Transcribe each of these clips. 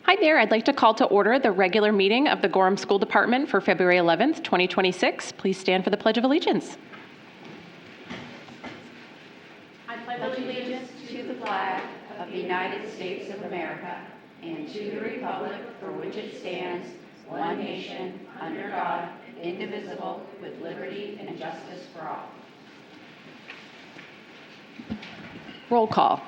Hi there. I'd like to call to order the regular meeting of the Gorham School Department for February 11th, 2026. Please stand for the Pledge of Allegiance. I pledge allegiance to the flag of the United States of America and to the republic for which it stands, one nation, under God, indivisible, with liberty and justice for all. Roll call.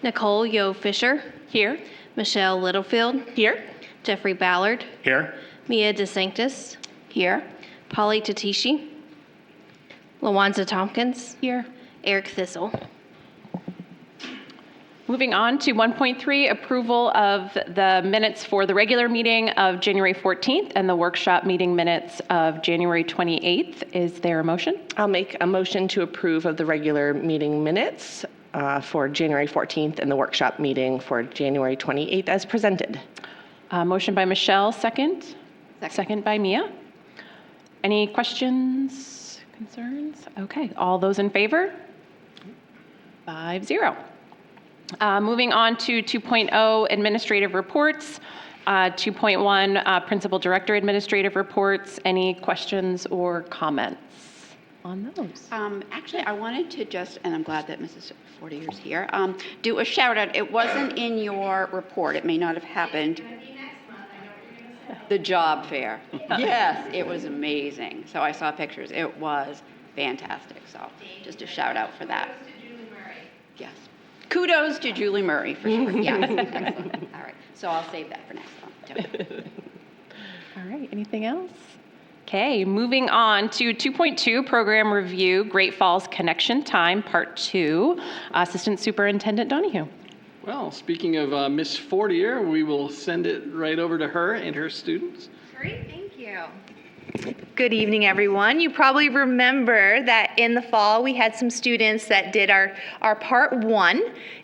Nicole Yo Fisher. Here. Michelle Littlefield. Here. Jeffrey Ballard. Here. Mia DeSanctis. Here. Polly Tatishi. Lawanza Tompkins. Here. Eric Thistle. Moving on to 1.3, approval of the minutes for the regular meeting of January 14th and the workshop meeting minutes of January 28th. Is there a motion? I'll make a motion to approve of the regular meeting minutes for January 14th and the workshop meeting for January 28th as presented. Motion by Michelle, second. Second by Mia. Any questions, concerns? Okay, all those in favor? 5-0. Moving on to 2.0 administrative reports, 2.1 principal director administrative reports. Any questions or comments on those? Actually, I wanted to just, and I'm glad that Mrs. Fortier's here, do a shout out. It wasn't in your report. It may not have happened. The job fair. Yes, it was amazing. So I saw pictures. It was fantastic. So just a shout out for that. Yes. Kudos to Julie Murray, for sure. Yeah. All right. So I'll save that for next time. All right, anything else? Okay, moving on to 2.2, program review, Great Falls Connection Time, Part 2. Assistant Superintendent Donahue. Well, speaking of Miss Fortier, we will send it right over to her and her students. Great, thank you. Good evening, everyone. You probably remember that in the fall we had some students that did our part 1.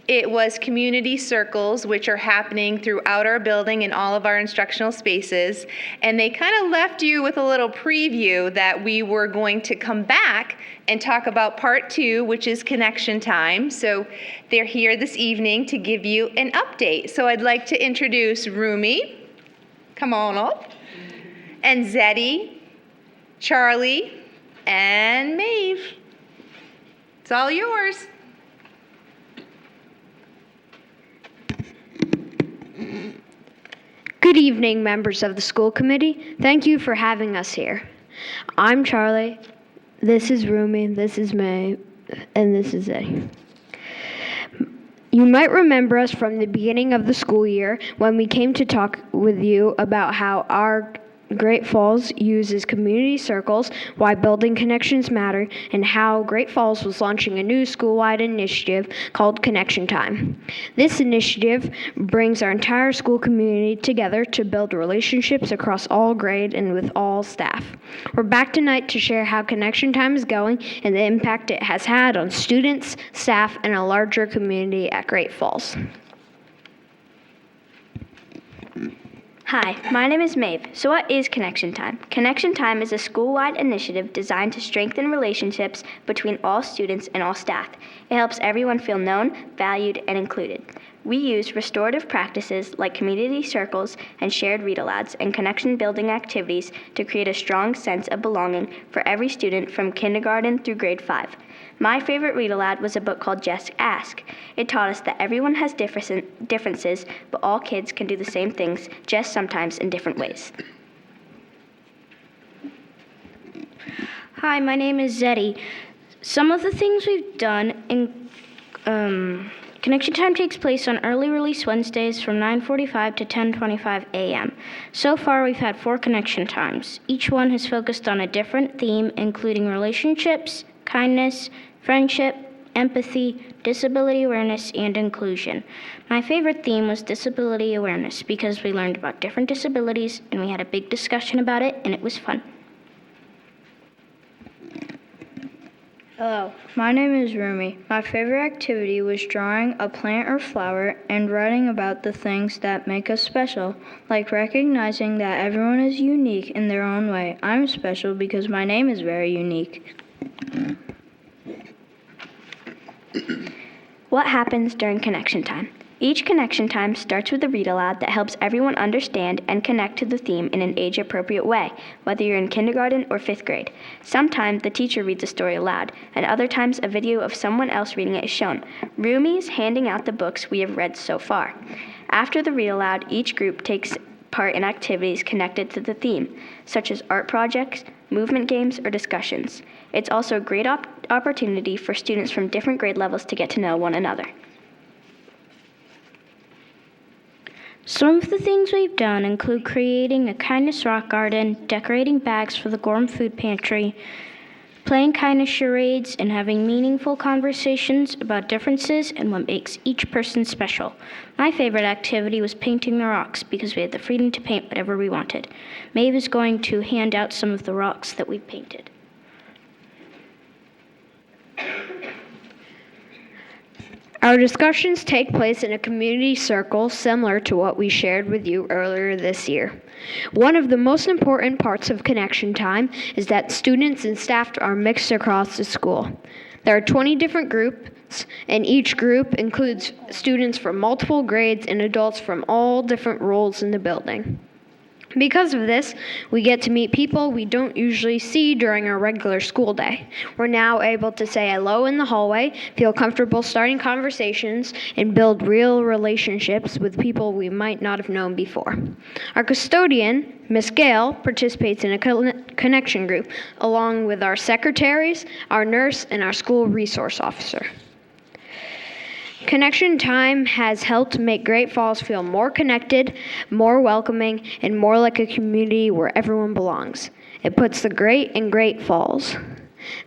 It was community circles, which are happening throughout our building in all of our instructional spaces. And they kind of left you with a little preview that we were going to come back and talk about part 2, which is connection time. So they're here this evening to give you an update. So I'd like to introduce Rumi. Come on up. And Zeddy, Charlie, and Maeve. It's all yours. Good evening, members of the school committee. Thank you for having us here. I'm Charlie. This is Rumi. This is Maeve. And this is Eddie. You might remember us from the beginning of the school year when we came to talk with you about how our Great Falls uses community circles, why building connections matter, and how Great Falls was launching a new school-wide initiative called Connection Time. This initiative brings our entire school community together to build relationships across all grade and with all staff. We're back tonight to share how Connection Time is going and the impact it has had on students, staff, and a larger community at Great Falls. Hi, my name is Maeve. So what is Connection Time? Connection Time is a school-wide initiative designed to strengthen relationships between all students and all staff. It helps everyone feel known, valued, and included. We use restorative practices like community circles and shared read-alouds and connection-building activities to create a strong sense of belonging for every student from kindergarten through grade 5. My favorite read-aloud was a book called Just Ask. It taught us that everyone has differences, but all kids can do the same things, just sometimes in different ways. Hi, my name is Zeddy. Some of the things we've done in Connection Time takes place on early release Wednesdays from 9:45 to 10:25 a.m. So far, we've had 4 connection times. Each one has focused on a different theme, including relationships, kindness, friendship, empathy, disability awareness, and inclusion. My favorite theme was disability awareness because we learned about different disabilities and we had a big discussion about it, and it was fun. Hello, my name is Rumi. My favorite activity was drawing a plant or flower and writing about the things that make us special, like recognizing that everyone is unique in their own way. I'm special because my name is very unique. What happens during Connection Time? Each connection time starts with a read aloud that helps everyone understand and connect to the theme in an age-appropriate way, whether you're in kindergarten or 5th grade. Sometimes the teacher reads a story aloud, and other times a video of someone else reading it is shown. Rumi's handing out the books we have read so far. After the read aloud, each group takes part in activities connected to the theme, such as art projects, movement games, or discussions. It's also a great opportunity for students from different grade levels to get to know one another. Some of the things we've done include creating a kindness rock garden, decorating bags for the Gorham Food Pantry, playing kindness charades, and having meaningful conversations about differences and what makes each person special. My favorite activity was painting the rocks because we had the freedom to paint whatever we wanted. Maeve is going to hand out some of the rocks that we painted. Our discussions take place in a community circle similar to what we shared with you earlier this year. One of the most important parts of Connection Time is that students and staff are mixed across the school. There are 20 different groups, and each group includes students from multiple grades and adults from all different roles in the building. Because of this, we get to meet people we don't usually see during our regular school day. We're now able to say hello in the hallway, feel comfortable starting conversations, and build real relationships with people we might not have known before. Our custodian, Miss Gale, participates in a connection group, along with our secretaries, our nurse, and our school resource officer. Connection Time has helped make Great Falls feel more connected, more welcoming, and more like a community where everyone belongs. It puts the great in Great Falls.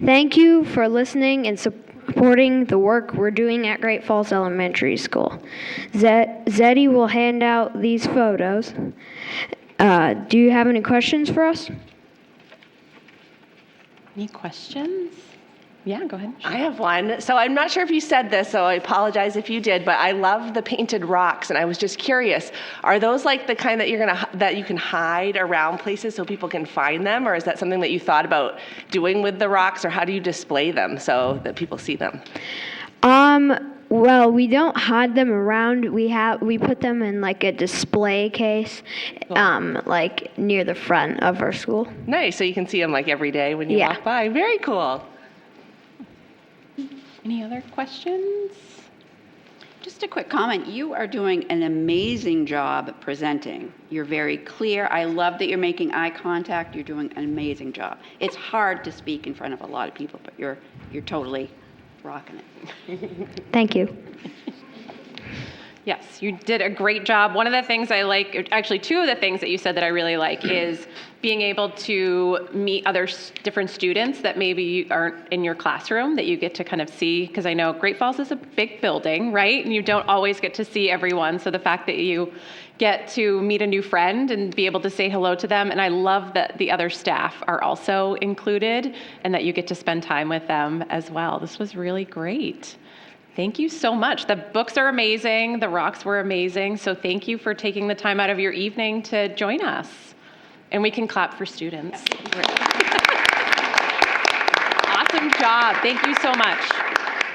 Thank you for listening and supporting the work we're doing at Great Falls Elementary School. Zeddy will hand out these photos. Do you have any questions for us? Any questions? Yeah, go ahead. I have one. So I'm not sure if you said this, so I apologize if you did, but I love the painted rocks, and I was just curious, are those like the kind that that you can hide around places so people can find them, or is that something that you thought about doing with the rocks, or how do you display them so that people see them? Well, we don't hide them around. We put them in like a display case, like near the front of our school. Nice, so you can see them like every day when you walk by. Very cool. Any other questions? Just a quick comment. You are doing an amazing job presenting. You're very clear. I love that you're making eye contact. You're doing an amazing job. It's hard to speak in front of a lot of people, but you're totally rocking it. Thank you. Yes, you did a great job. One of the things I like, actually two of the things that you said that I really like is being able to meet other different students that maybe aren't in your classroom that you get to kind of see, because I know Great Falls is a big building, right? And you don't always get to see everyone. So the fact that you get to meet a new friend and be able to say hello to them. And I love that the other staff are also included and that you get to spend time with them as well. This was really great. Thank you so much. The books are amazing. The rocks were amazing. So thank you for taking the time out of your evening to join us. And we can clap for students. Awesome job. Thank you so much.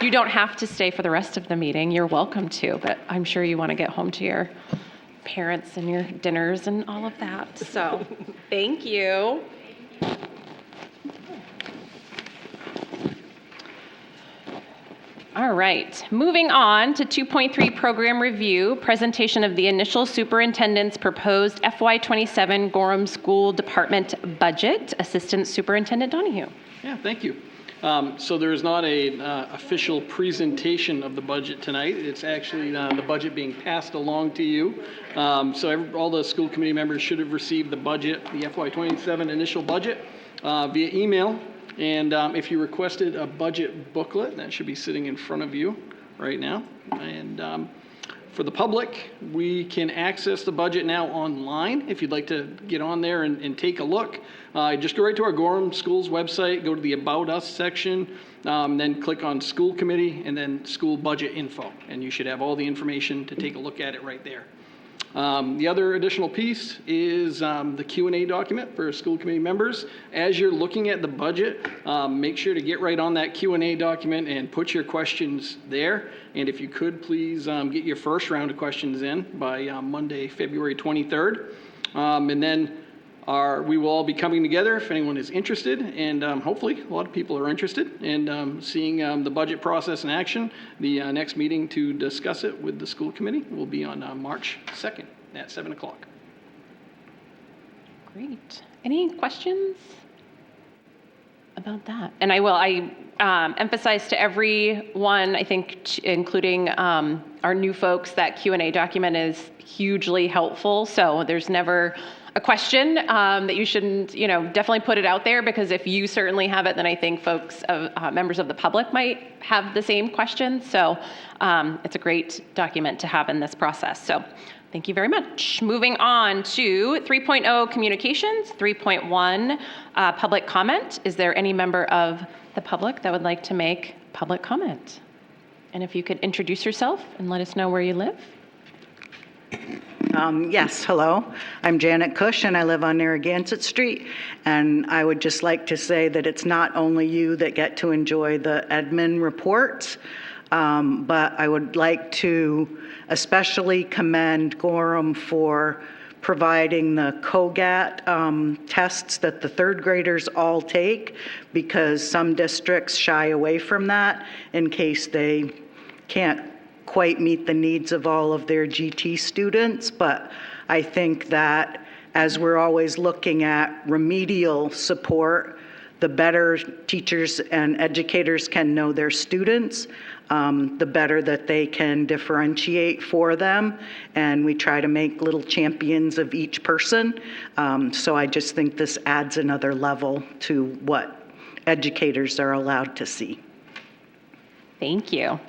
You don't have to stay for the rest of the meeting. You're welcome to, but I'm sure you want to get home to your parents and your dinners and all of that. So thank you. All right, moving on to 2.3 program review, presentation of the initial superintendent's proposed FY27 Gorham School Department budget. Assistant Superintendent Donahue. Yeah, thank you. So there is not an official presentation of the budget tonight. It's actually the budget being passed along to you. So all the school committee members should have received the budget, the FY27 initial budget via email. And if you requested a budget booklet, that should be sitting in front of you right now. And for the public, we can access the budget now online. If you'd like to get on there and take a look, just go right to our Gorham Schools website, go to the About Us section, then click on School Committee and then School Budget Info. And you should have all the information to take a look at it right there. The other additional piece is the Q&A document for school committee members. As you're looking at the budget, make sure to get right on that Q&A document and put your questions there. And if you could, please get your first round of questions in by Monday, February 23rd. And then we will all be coming together if anyone is interested, and hopefully a lot of people are interested in seeing the budget process in action. The next meeting to discuss it with the school committee will be on March 2nd at 7 o'clock. Great. Any questions about that? And I emphasize to everyone, I think, including our new folks, that Q&A document is hugely helpful. So there's never a question that you shouldn't, definitely put it out there, because if you certainly have it, then I think folks, members of the public might have the same questions. So it's a great document to have in this process. So thank you very much. Moving on to 3.0 communications, 3.1 public comment. Is there any member of the public that would like to make public comment? And if you could introduce yourself and let us know where you live. Yes, hello. I'm Janet Cush, and I live on Narragansett Street. And I would just like to say that it's not only you that get to enjoy the admin reports, but I would like to especially commend Gorham for providing the COGAT tests that the third graders all take, because some districts shy away from that in case they can't quite meet the needs of all of their GT students. But I think that as we're always looking at remedial support, the better teachers and educators can know their students, the better that they can differentiate for them. And we try to make little champions of each person. So I just think this adds another level to what educators are allowed to see. Thank you.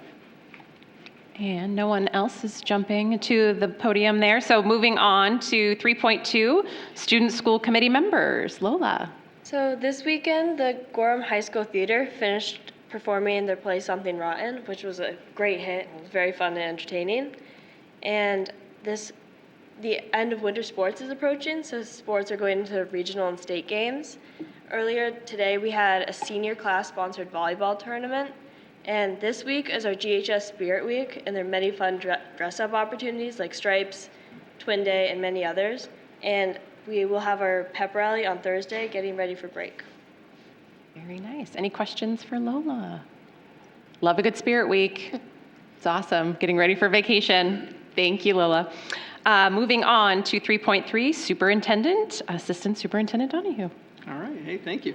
And no one else is jumping to the podium there. So moving on to 3.2, student school committee members. Lola. So this weekend, the Gorham High School Theater finished performing their play Something Rotten, which was a great hit. It was very fun and entertaining. And the end of winter sports is approaching, so sports are going into regional and state games. Earlier today, we had a senior class sponsored volleyball tournament. And this week is our GHS Spirit Week, and there are many fun dress-up opportunities like Stripes, Twin Day, and many others. And we will have our pep rally on Thursday, getting ready for break. Very nice. Any questions for Lola? Love a good Spirit Week. It's awesome. Getting ready for vacation. Thank you, Lola. Moving on to 3.3, Superintendent, Assistant Superintendent Donahue. All right, hey, thank you.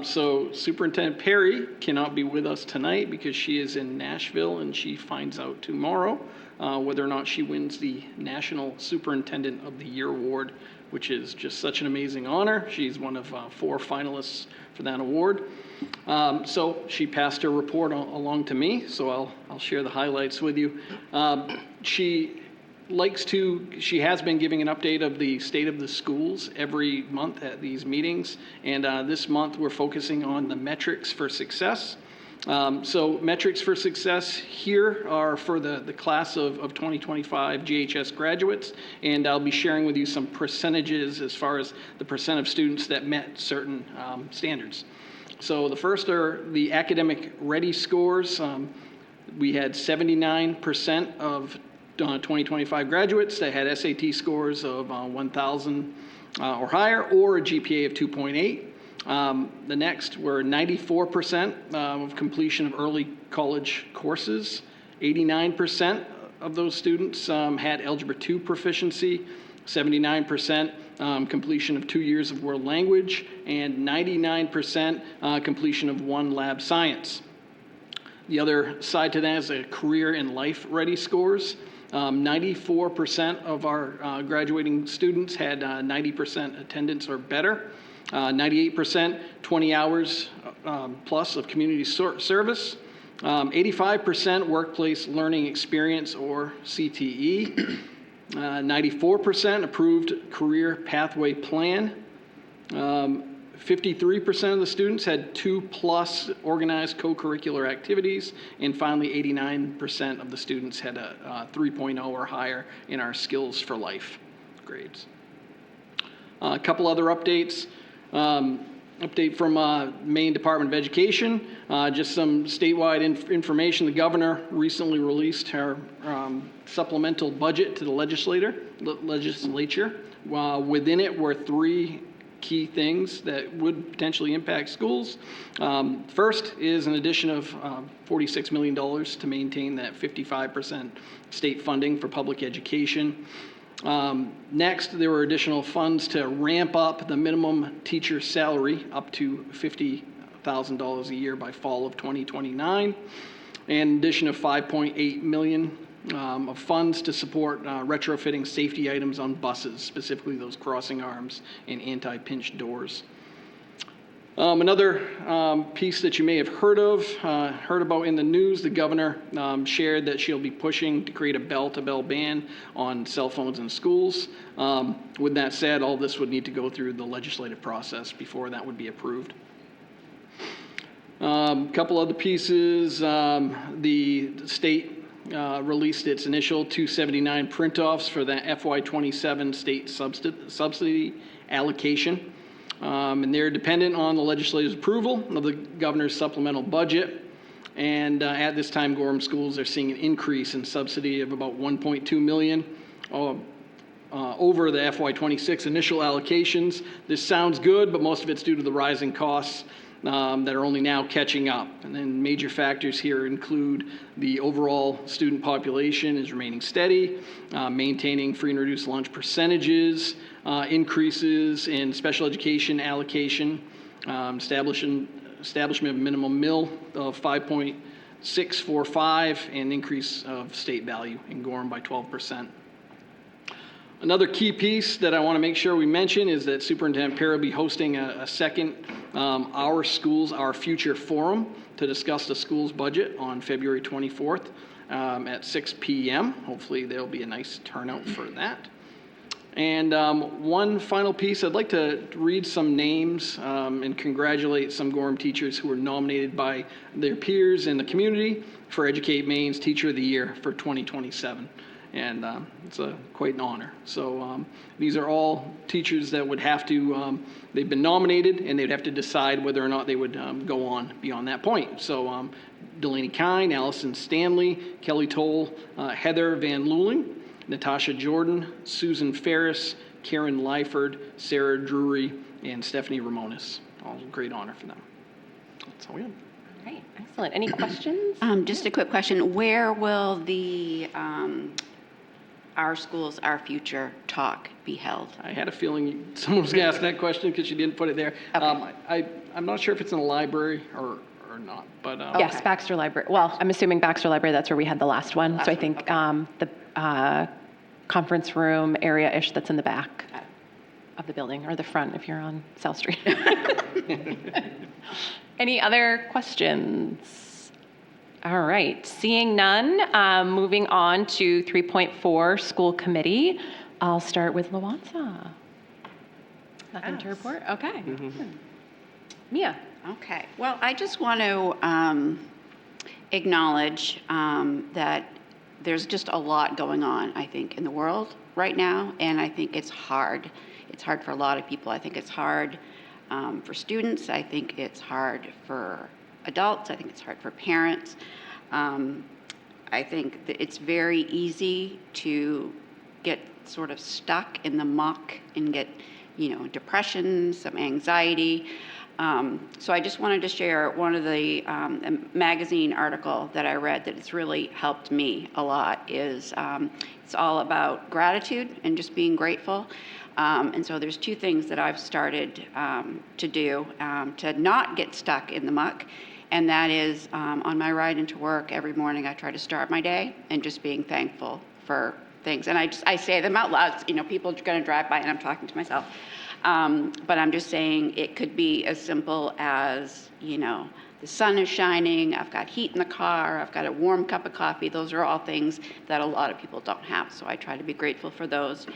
So Superintendent Perry cannot be with us tonight because she is in Nashville, and she finds out tomorrow whether or not she wins the National Superintendent of the Year award, which is just such an amazing honor. She's one of 4 finalists for that award. So she passed her report along to me, so I'll share the highlights with you. She has been giving an update of the state of the schools every month at these meetings, and this month we're focusing on the metrics for success. So metrics for success here are for the class of 2025 GHS graduates, and I'll be sharing with you some percentages as far as the percent of students that met certain standards. So the first are the academic ready scores. We had 79% of 2025 graduates that had SAT scores of 1,000 or higher, or a GPA of 2.8. The next were 94% of completion of early college courses. 89% of those students had Algebra 2 proficiency, 79% completion of 2 years of world language, and 99% completion of 1 lab science. The other side to that is a career and life ready scores. 94% of our graduating students had 90% attendance or better. 98%, 20 hours plus of community service. 85% workplace learning experience or CTE. 94% approved career pathway plan. 53% of the students had 2+ organized co-curricular activities, and finally 89% of the students had a 3.0 or higher in our Skills for Life grades. A couple other updates. Update from Maine Department of Education, just some statewide information. The governor recently released her supplemental budget to the legislature. Within it were 3 key things that would potentially impact schools. First is an addition of $46 million to maintain that 55% state funding for public education. Next, there were additional funds to ramp up the minimum teacher salary up to $50,000 a year by fall of 2029, and an addition of $5.8 million of funds to support retrofitting safety items on buses, specifically those crossing arms and anti-pinch doors. Another piece that you may have heard about in the news, the governor shared that she'll be pushing to create a bell-to-bell ban on cell phones in schools. With that said, all this would need to go through the legislative process before that would be approved. Couple other pieces, the state released its initial 279 print-offs for the FY27 state subsidy allocation. And they're dependent on the legislature's approval of the governor's supplemental budget. And at this time, Gorham schools are seeing an increase in subsidy of about $1.2 million over the FY26 initial allocations. This sounds good, but most of it's due to the rising costs that are only now catching up. And then major factors here include the overall student population is remaining steady, maintaining free and reduced lunch percentages, increases in special education allocation, establishment of minimum mill of 5.645, and increase of state value in Gorham by 12%. Another key piece that I want to make sure we mention is that Superintendent Perry will be hosting a second Our Schools, Our Future forum to discuss the school's budget on February 24th at 6 p.m. Hopefully there'll be a nice turnout for that. And one final piece, I'd like to read some names and congratulate some Gorham teachers who were nominated by their peers in the community for Educate Maine's Teacher of the Year for 2027. And it's quite an honor. So these are all teachers that would have to, they've been nominated and they'd have to decide whether or not they would go on beyond that point. So Delaney Kine, Allison Stanley, Kelly Toll, Heather Van Luling, Natasha Jordan, Susan Ferris, Karen Lyford, Sarah Drury, and Stephanie Ramonis. All a great honor for them. That's all we have. All right, excellent. Any questions? Just a quick question. Where will the Our Schools, Our Future talk be held? I had a feeling someone was going to ask that question because you didn't put it there. Okay. I'm not sure if it's in the library or not, but Yes, Baxter Library. Well, I'm assuming Baxter Library, that's where we had the last one. So I think the conference room area-ish that's in the back of the building, or the front if you're on South Street. Any other questions? All right, seeing none, moving on to 3.4, School Committee. I'll start with Lawanza. Nothing to report? Okay. Mia. Okay. Well, I just want to acknowledge that there's just a lot going on, I think, in the world right now, and I think it's hard. It's hard for a lot of people. I think it's hard for students. I think it's hard for adults. I think it's hard for parents. I think that it's very easy to get sort of stuck in the muck and get, depression, some anxiety. So I just wanted to share one of the magazine article that I read that has really helped me a lot is it's all about gratitude and just being grateful. And so there's 2 things that I've started to do to not get stuck in the muck. And that is on my ride into work every morning, I try to start my day and just being thankful for things. And I say them out loud. People are going to drive by and I'm talking to myself. But I'm just saying it could be as simple as, the sun is shining, I've got heat in the car, I've got a warm cup of coffee. Those are all things that a lot of people don't have. So I try to be grateful for those.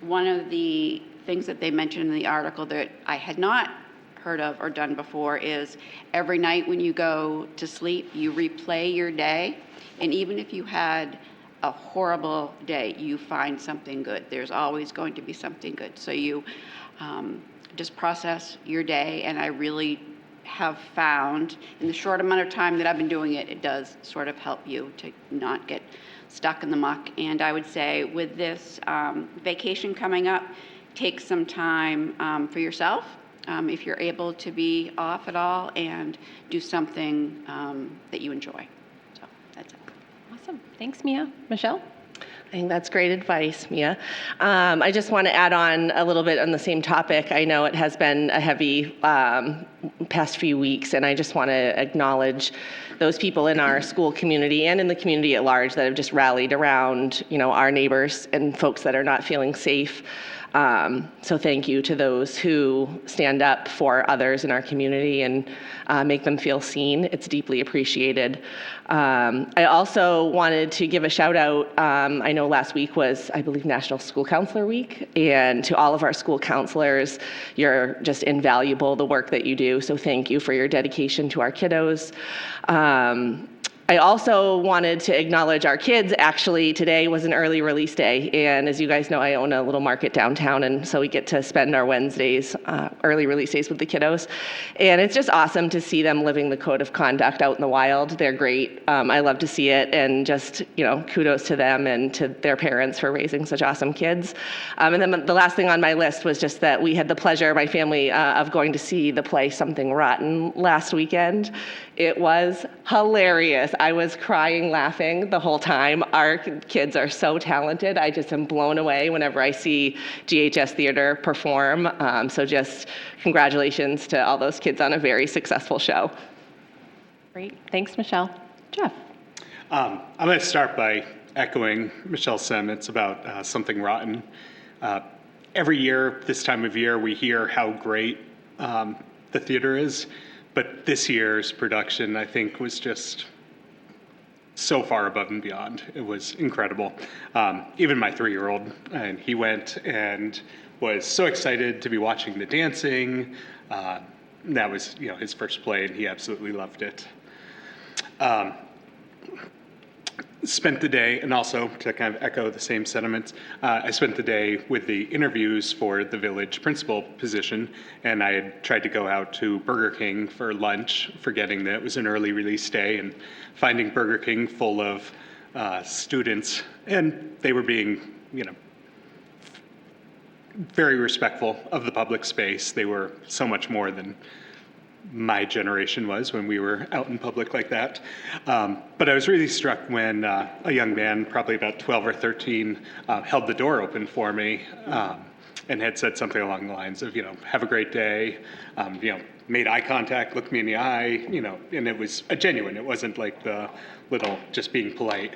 One of the things that they mentioned in the article that I had not heard of or done before is every night when you go to sleep, you replay your day. And even if you had a horrible day, you find something good. There's always going to be something good. So you just process your day. And I really have found in the short amount of time that I've been doing it, it does sort of help you to not get stuck in the muck. And I would say with this vacation coming up, take some time for yourself if you're able to be off at all, and do something that you enjoy. So that's it. Awesome. Thanks, Mia. Michelle? I think that's great advice, Mia. I just want to add on a little bit on the same topic. I know it has been a heavy past few weeks, and I just want to acknowledge those people in our school community and in the community at large that have just rallied around, our neighbors and folks that are not feeling safe. So thank you to those who stand up for others in our community and make them feel seen. It's deeply appreciated. I also wanted to give a shout out. I know last week was, I believe, National School Counselor Week, and to all of our school counselors, you're just invaluable, the work that you do. So thank you for your dedication to our kiddos. I also wanted to acknowledge our kids. Actually, today was an early release day, and as you guys know, I own a little market downtown, and so we get to spend our Wednesdays, early release days with the kiddos. And it's just awesome to see them living the code of conduct out in the wild. They're great. I love to see it, and just, kudos to them and to their parents for raising such awesome kids. And then the last thing on my list was just that we had the pleasure, my family, of going to see the play Something Rotten last weekend. It was hilarious. I was crying, laughing the whole time. Our kids are so talented. I just am blown away whenever I see GHS Theater perform. So just congratulations to all those kids on a very successful show. Great. Thanks, Michelle. Jeff? I'm going to start by echoing Michelle's sentiments about Something Rotten. Every year, this time of year, we hear how great the theater is. But this year's production, I think, was just so far above and beyond. It was incredible. Even my 3-year-old, and he went and was so excited to be watching the dancing. That was, his first play, and he absolutely loved it. Spent the day, and also to kind of echo the same sentiments, I spent the day with the interviews for the village principal position, and I had tried to go out to Burger King for lunch, forgetting that it was an early release day, and finding Burger King full of students, and they were being, very respectful of the public space. They were so much more than my generation was when we were out in public like that. But I was really struck when a young man, probably about 12 or 13, held the door open for me and had said something along the lines of, have a great day, made eye contact, looked me in the eye, and it was genuine. It wasn't like the little just being polite.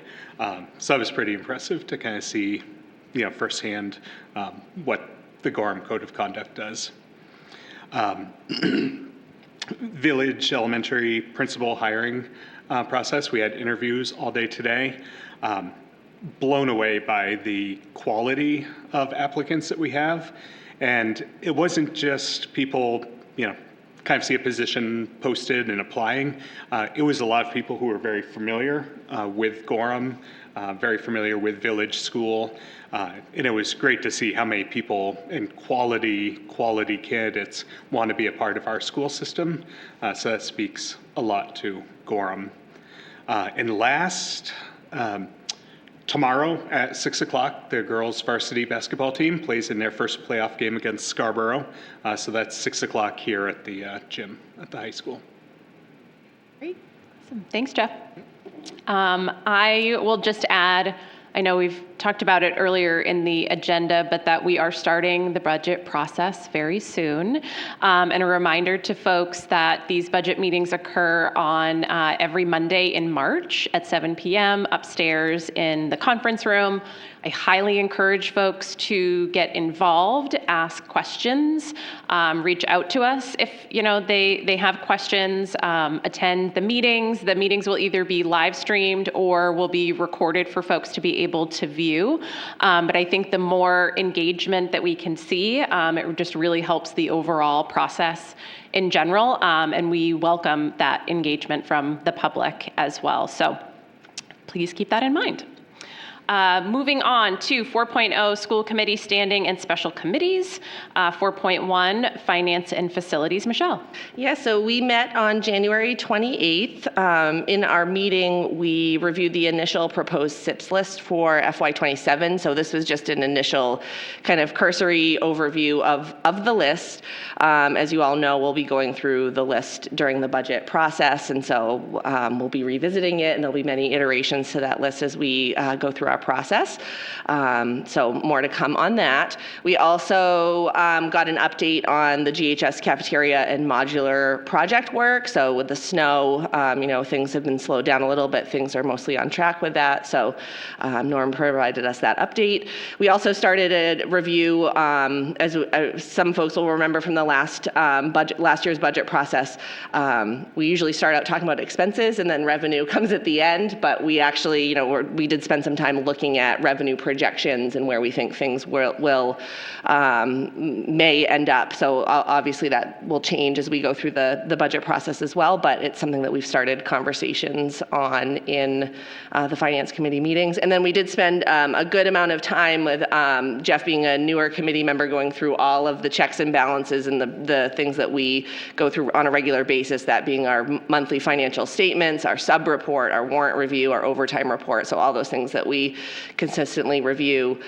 So it was pretty impressive to kind of see, firsthand what the Gorham Code of Conduct does. Village elementary principal hiring process. We had interviews all day today. Blown away by the quality of applicants that we have. And it wasn't just people, kind of see a position posted and applying. It was a lot of people who were very familiar with Gorham, very familiar with Village School. And it was great to see how many people and quality candidates want to be a part of our school system. So that speaks a lot to Gorham. And last, tomorrow at 6 o'clock, the girls' varsity basketball team plays in their first playoff game against Scarborough. So that's 6 o'clock here at the gym at the high school. Great. Awesome. Thanks, Jeff. I will just add, I know we've talked about it earlier in the agenda, but that we are starting the budget process very soon. And a reminder to folks that these budget meetings occur on every Monday in March at 7 p.m. upstairs in the conference room. I highly encourage folks to get involved, ask questions, reach out to us if they have questions, attend the meetings. The meetings will either be live streamed or will be recorded for folks to be able to view. But I think the more engagement that we can see, it just really helps the overall process in general. And we welcome that engagement from the public as well. So please keep that in mind. Moving on to 4.0, school committee standing and special committees. 4.1, finance and facilities. Michelle. Yeah, so we met on January 28th. In our meeting, we reviewed the initial proposed SIPs list for FY27. So this was just an initial kind of cursory overview of the list. As you all know, we'll be going through the list during the budget process. And so we'll be revisiting it, and there'll be many iterations to that list as we go through our process. So more to come on that. We also got an update on the GHS cafeteria and modular project work. So with the snow, things have been slowed down a little bit. Things are mostly on track with that. So Norm provided us that update. We also started a review, as some folks will remember from the last year's budget process. We usually start out talking about expenses and then revenue comes at the end, but we actually, we did spend some time looking at revenue projections and where we think things may end up. So obviously that will change as we go through the budget process as well, but it's something that we've started conversations on in the finance committee meetings. And then we did spend a good amount of time with Jeff being a newer committee member, going through all of the checks and balances and the things that we go through on a regular basis, that being our monthly financial statements, our sub report, our warrant review, our overtime report. So all those things that we consistently review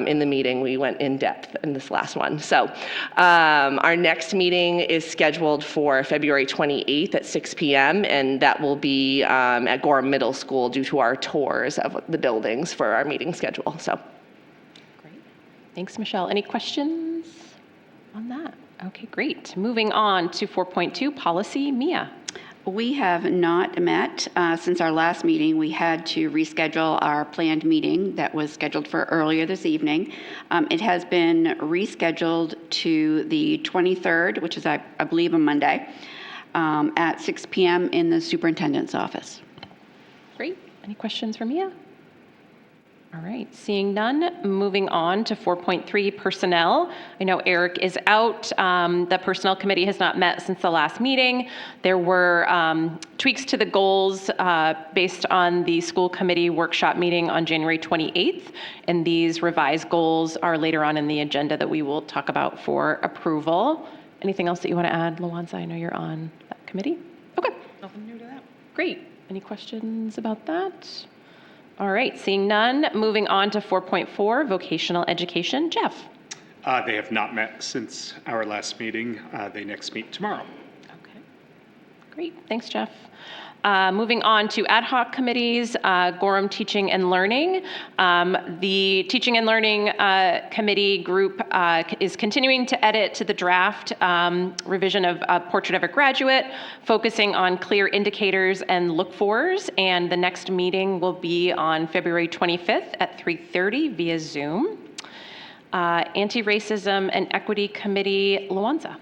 in the meeting. We went in depth in this last one. So our next meeting is scheduled for February 28th at 6 p.m. and that will be at Gorham Middle School due to our tours of the buildings for our meeting schedule. So great. Thanks, Michelle. Any questions on that? Okay, great. Moving on to 4.2, policy. Mia. We have not met since our last meeting. We had to reschedule our planned meeting that was scheduled for earlier this evening. It has been rescheduled to the 23rd, which is, I believe, a Monday, at 6 p.m. in the superintendent's office. Great. Any questions for Mia? All right, seeing none, moving on to 4.3, personnel. I know Eric is out. The personnel committee has not met since the last meeting. There were tweaks to the goals based on the school committee workshop meeting on January 28th, and these revised goals are later on in the agenda that we will talk about for approval. Anything else that you want to add, Lawanza? I know you're on that committee. Okay. Nothing new to that. Great. Any questions about that? All right, seeing none, moving on to 4.4, vocational education. Jeff. They have not met since our last meeting. They next meet tomorrow. Okay, great. Thanks, Jeff. Moving on to ad hoc committees, Gorham Teaching and Learning. The Teaching and Learning Committee group is continuing to edit to the draft revision of Portrait of a Graduate, focusing on clear indicators and look-fors, and the next meeting will be on February 25th at 3:30 via Zoom. Anti-Racism and Equity Committee, Lawanza.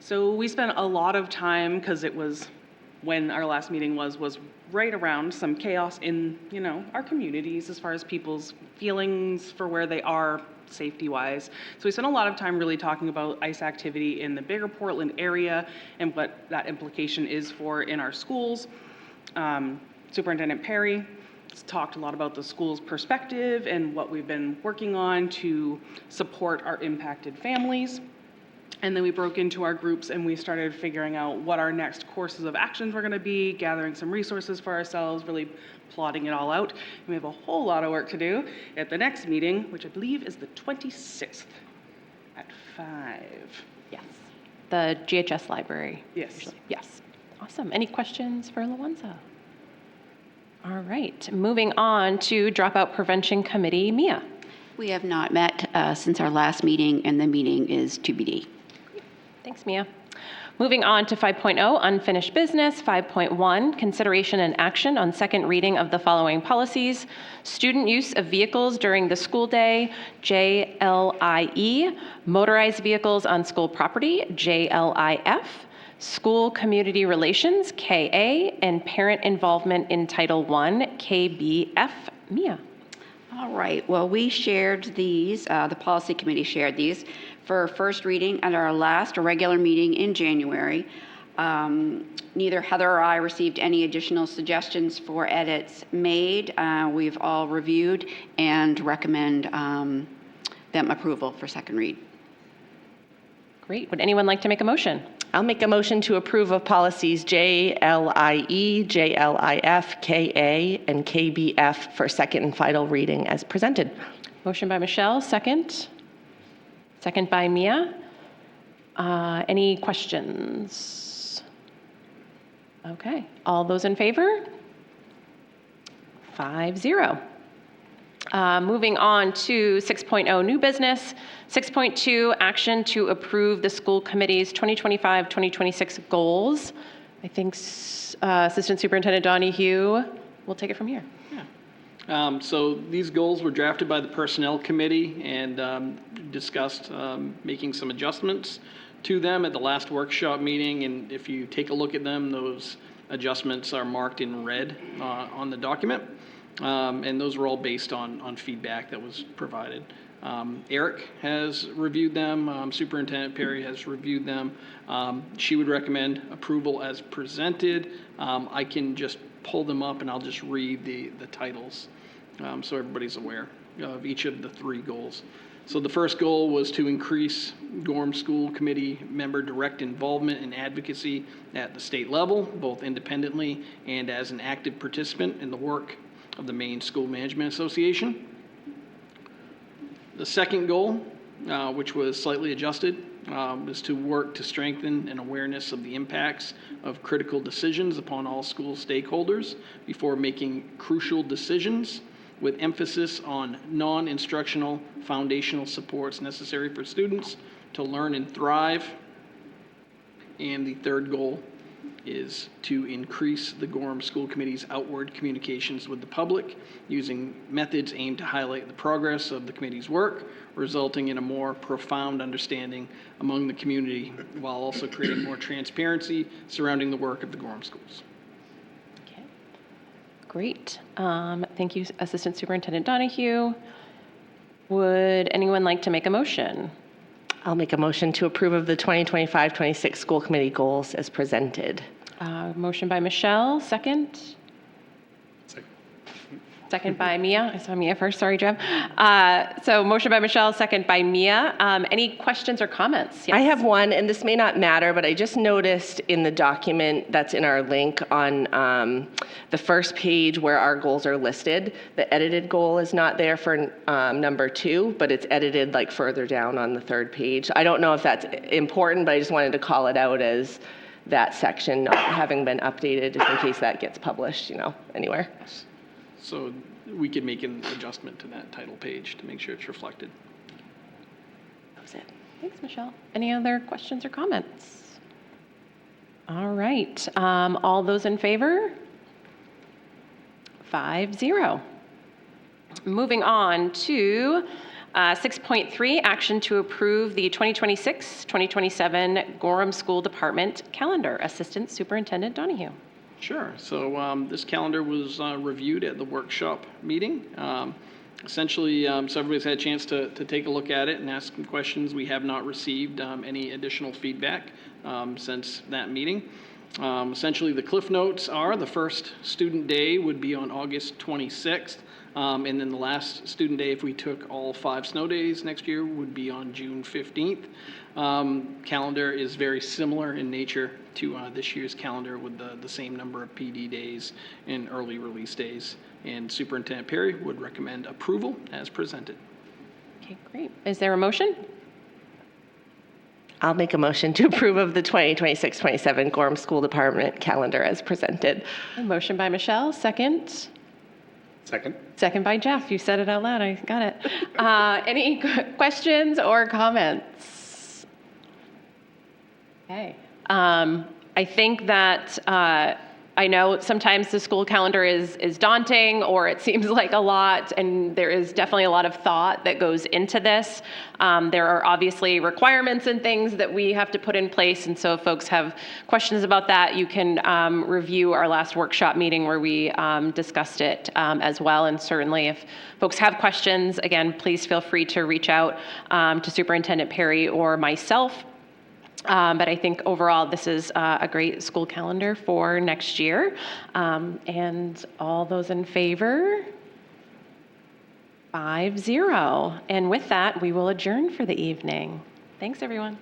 So we spent a lot of time, because it was when our last meeting was right around some chaos in, our communities as far as people's feelings for where they are safety-wise. So we spent a lot of time really talking about ICE activity in the bigger Portland area and what that implication is for in our schools. Superintendent Perry talked a lot about the school's perspective and what we've been working on to support our impacted families. And then we broke into our groups and we started figuring out what our next courses of actions were going to be, gathering some resources for ourselves, really plotting it all out. And we have a whole lot of work to do at the next meeting, which I believe is the 26th at 5. Yes. The GHS library. Yes. Usually. Yes. Awesome. Any questions for Lawanza? All right. Moving on to Dropout Prevention Committee. Mia. We have not met since our last meeting, and the meeting is TBD. Thanks, Mia. Moving on to 5.0, unfinished business. 5.1, consideration and action on second reading of the following policies: student use of vehicles during the school day, JLIE, motorized vehicles on school property, JLIF, school community relations, KA, and parent involvement in Title I, KBF. Mia. All right, well, we shared these, the policy committee shared these for first reading at our last regular meeting in January. Neither Heather or I received any additional suggestions for edits made. We've all reviewed and recommend them approval for second read. Great. Would anyone like to make a motion? I'll make a motion to approve of policies JLIE, JLIF, KA, and KBF for second and final reading as presented. Motion by Michelle, second. Second by Mia. Any questions? Okay. All those in favor? 5-0. Moving on to 6.0 new business. 6.2 action to approve the school committee's 2025-2026 goals. I think Assistant Superintendent Donahue will take it from here. So these goals were drafted by the Personnel Committee and discussed making some adjustments to them at the last workshop meeting. And if you take a look at them, those adjustments are marked in red on the document. And those were all based on feedback that was provided. Eric has reviewed them. Superintendent Perry has reviewed them. She would recommend approval as presented. I can just pull them up and I'll just read the titles so everybody's aware of each of the three goals. So the first goal was to increase Gorham School Committee member direct involvement and advocacy at the state level, both independently and as an active participant in the work of the Maine School Management Association. The second goal, which was slightly adjusted, is to work to strengthen an awareness of the impacts of critical decisions upon all school stakeholders before making crucial decisions, with emphasis on non-instructional foundational supports necessary for students to learn and thrive. And the third goal is to increase the Gorham School Committee's outward communications with the public using methods aimed to highlight the progress of the committee's work, resulting in a more profound understanding among the community while also creating more transparency surrounding the work of the Gorham schools. Okay. Great. Thank you, Assistant Superintendent Donahue. Would anyone like to make a motion? I'll make a motion to approve of the 2025-26 school committee goals as presented. Motion by Michelle, second. Second by Mia. I saw Mia first. Sorry, Jeff. So motion by Michelle, second by Mia. Any questions or comments? Yes. I have one, and this may not matter, but I just noticed in the document that's in our link on the first page where our goals are listed, the edited goal is not there for number 2, but it's edited like further down on the third page. I don't know if that's important, but I just wanted to call it out as that section not having been updated just in case that gets published, anywhere. So we could make an adjustment to that title page to make sure it's reflected. That was it. Thanks, Michelle. Any other questions or comments? All right. All those in favor? 5-0. Moving on to 6.3, action to approve the 2026-2027 Gorham School Department calendar. Assistant Superintendent Donahue. Sure. So this calendar was reviewed at the workshop meeting. Essentially, so everybody's had a chance to take a look at it and ask some questions. We have not received any additional feedback since that meeting. Essentially, the cliff notes are the first student day would be on August 26th. And then the last student day, if we took all 5 snow days next year, would be on June 15th. Calendar is very similar in nature to this year's calendar with the same number of PD days and early release days. And Superintendent Perry would recommend approval as presented. Okay, great. Is there a motion? I'll make a motion to approve of the 2026-27 Gorham School Department calendar as presented. A motion by Michelle, second. Second. Second by Jeff. You said it out loud. I got it. Any questions or comments? Okay. I think that I know sometimes the school calendar is daunting, or it seems like a lot, and there is definitely a lot of thought that goes into this. There are obviously requirements and things that we have to put in place, and so if folks have questions about that, you can review our last workshop meeting where we discussed it as well. And certainly if folks have questions, again, please feel free to reach out to Superintendent Perry or myself. But I think overall, this is a great school calendar for next year. And all those in favor? 5-0. And with that, we will adjourn for the evening. Thanks, everyone.